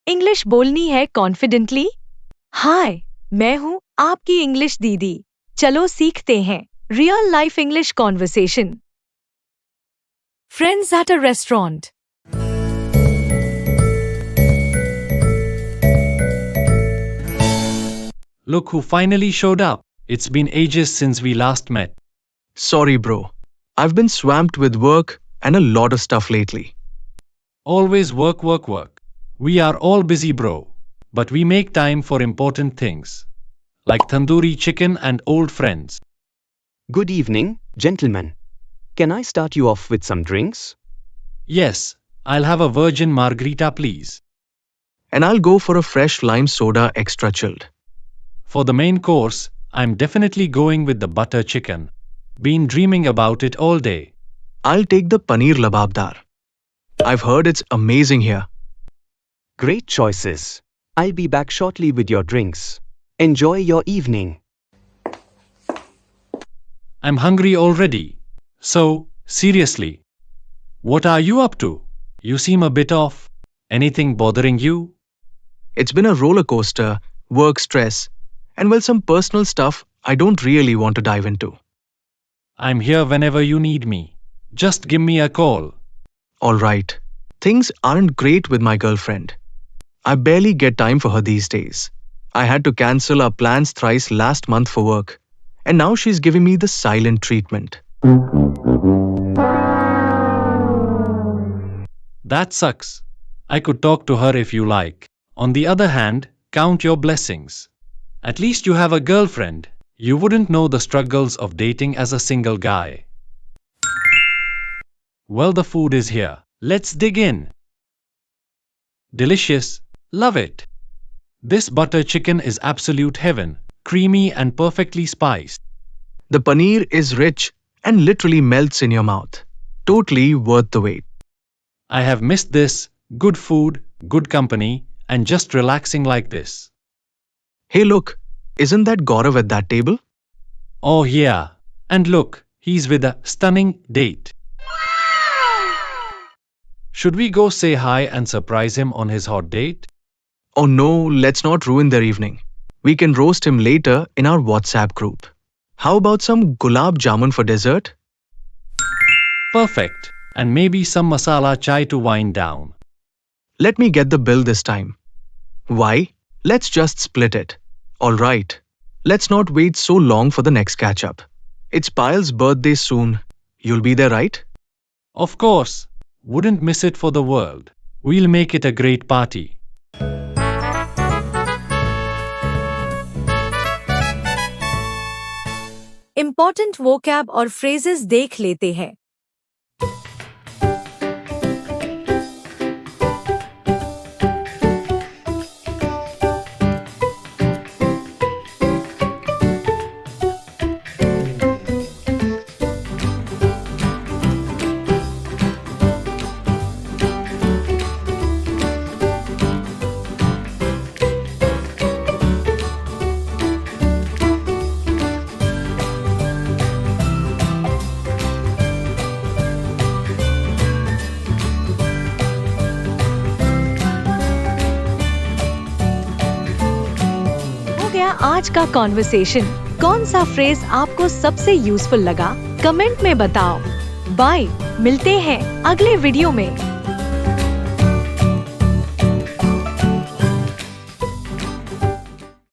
English बोलनी है confidently? हाय, मैं हूँ आपकी इंग्लिश दीदी। चलो सीखते हैं real life English conversation. Friends at a restaurant. Look who finally showed up. It's been ages since we last met. Sorry, bro. I've been swamped with work and a lot of stuff lately. Always work, work, work. We are all busy, bro. But we make time for important things. Like tandoori chicken and old friends. Good evening, gentlemen. Can I start you off with some drinks? Yes, I'll have a virgin margarita, please. And I'll go for a fresh lime soda extra chilled. For the main course, I'm definitely going with the butter chicken. Been dreaming about it all day. I'll take the paneer lababdar. I've heard it's amazing here. Great choices. I'll be back shortly with your drinks. Enjoy your evening. I'm hungry already. So, seriously, what are you up to? You seem a bit off. Anything bothering you? It's been a roller coaster, work stress, and well, some personal stuff I don't really want to dive into. I'm here whenever you need me. Just give me a call. All right. Things aren't great with my girlfriend. I barely get time for her these days. I had to cancel our plans thrice last month for work, and now she's giving me the silent treatment. That sucks. I could talk to her if you like. On the other hand, count your blessings. At least you have a girlfriend. You wouldn't know the struggles of dating as a single guy. Well, the food is here. Let's dig in. Delicious. Love it. This butter chicken is absolute heaven. Creamy and perfectly spiced. The paneer is rich and literally melts in your mouth. Totally worth the wait. I have missed this. Good food, good company, and just relaxing like this. Hey, look, isn't that Gaurav at that table? Oh yeah. And look, he's with a stunning date. Should we go say hi and surprise him on his hot date? Oh no, let's not ruin their evening. We can roast him later in our WhatsApp group. How about some gulab jamun for dessert? Perfect. And maybe some masala chai to wind down. Let me get the bill this time. Why? Let's just split it. All right. Let's not wait so long for the next catch-up. It's Payal's birthday soon. You'll be there, right? Of course. Wouldn't miss it for the world. We'll make it a great party. Important vocab और phrases देख लेते हैं। आज का conversation. कौन सा phrase आपको सबसे यूजफुल लगा? कमेंट में बताओ। बाय, मिलते हैं अगले वीडियो में।